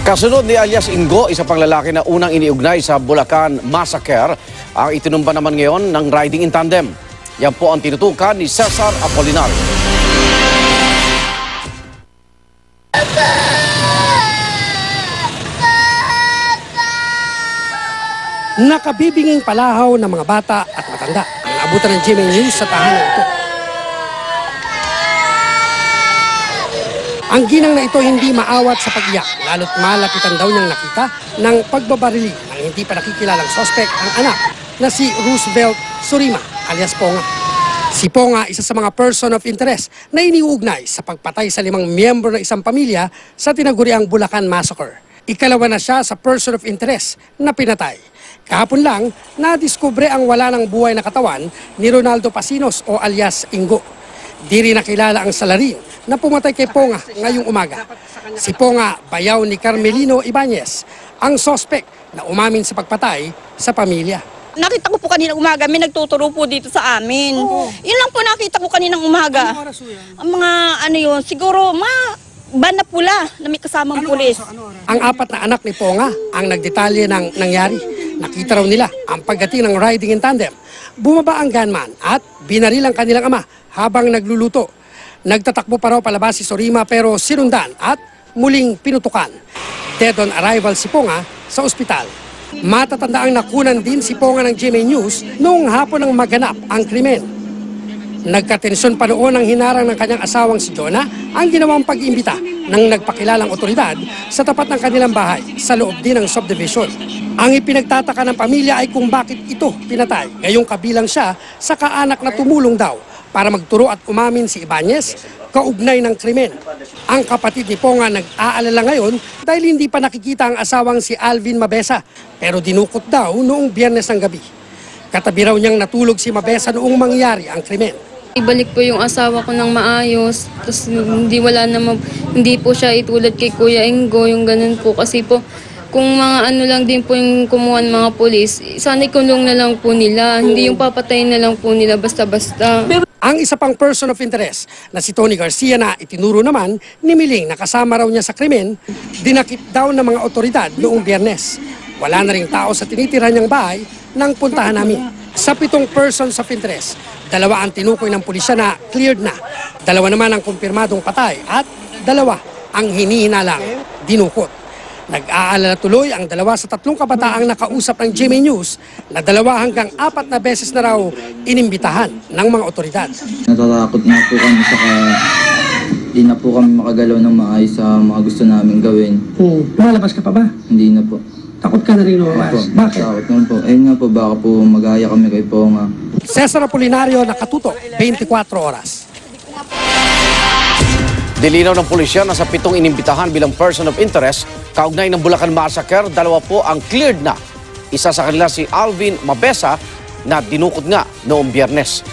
Kasunod ni alias Ingo, isa pang lalaki na unang iniugnay sa Bulacan Massacre, ang itinumba naman ngayon ng riding in tandem. Yan po ang tinutukan ni Cesar Apolinario. Nakabibinging palahaw ng mga bata at matanda ang naabutan ng GMA News sa tahanan ito. Ang ginang na ito hindi maawat sa pag-iyak, lalo't malapitan daw niyang nakita ng pagbabarili ng hindi pa nakikilalang sospek ang anak na si Roosevelt Surima alias Ponga. Si Ponga, isa sa mga person of interest na iniuugnay sa pagpatay sa 5 miyembro ng isang pamilya sa tinaguriang Bulacan Massacre. Ikalawa na siya sa person of interest na pinatay. Kahapon lang, nadiskubre ang wala ng buhay na katawan ni Ronaldo Pasinos o alias Ingo. Di rin nakilala ang salarin na pumatay kay Ponga ngayong umaga. Si Ponga, bayaw ni Carmelino Ibanez, ang sospek na umamin sa pagpatay sa pamilya. Nakita ko po kaninang umaga, may nagtuturo po dito sa amin. Yun lang po nakita ko kaninang umaga. Anong oras yan? Ang mga ano yun, siguro ban na pula na may kasamang pulis. Ang 4 na anak ni Ponga ang nagdetalye ng nangyari. Nakita raw nila ang pagdating ng riding in tandem. Bumaba ang gunman at binaril ang kanilang ama habang nagluluto. Nagtatakbo pa raw palabas si Surima pero sinundan at muling pinutukan. Dead on arrival si Ponga sa ospital. Matatanda ang nakunan din si Ponga ng GMA News noong hapon ng maganap ang krimen. Nagkatensyon pa noon ang hinarang ng kanyang asawang si Jonah ang ginawang pag-imbita ng nagpakilalang otoridad sa tapat ng kanilang bahay sa loob din ng subdivision. Ang ipinagtataka ng pamilya ay kung bakit ito pinatay. Ngayong kabilang siya sa kaanak na tumulong daw para magturo at umamin si Ibanez kaugnay ng krimen. Ang kapatid ni Ponga nag-aalala ngayon dahil hindi pa nakikita ang asawang si Alvin Mabesa pero dinukot daw noong Biyernes ng gabi. Katabi raw niyang natulog si Mabesa noong mangyari ang krimen. Ibalik po yung asawa ko ng maayos, tapos hindi po siya itulad kay Kuya Ingo, yung ganun po. Kasi po, kung mga ano lang din po yung kumuha ng mga polis, sana ikulong na lang po nila, hindi yung papatayin na lang po nila basta-basta. Ang isa pang person of interest na si Tony Garcia na itinuro naman ni Miling na kasama raw niya sa krimen, dinakip daw ng mga otoridad noong Biyernes. Wala na ring tao sa tinitira niyang bahay nang puntahan namin. Sa 7 persons of interest, 2 ang tinukoy ng pulisya na cleared na, 2 naman ang kumpirmadong patay at 2 ang hinihinalang dinukot. Nag-aalala tuloy ang 2 sa 3 kabataang nakausap ng GMA News na 2 hanggang 4 na beses na raw inimbitahan ng mga otoridad. Natatakot na po kami saka hindi na po kami makagalaw ng maayos sa mga gusto namin gawin. Lumalabas ka pa ba? Hindi na po. Takot ka na rin lumabas. Bakit? Takot naman po. Ayun nga po, baka po mag-aaya kami kay Ponga. Cesar Apolinario, nakatutok, 24 oras. Dilinaw ng pulisya na sa 7 inimbitahan bilang person of interest, kaugnay ng Bulacan Massacre, 2 po ang cleared na. Isa sa kanila si Alvin Mabesa na dinukot nga noong Biyernes.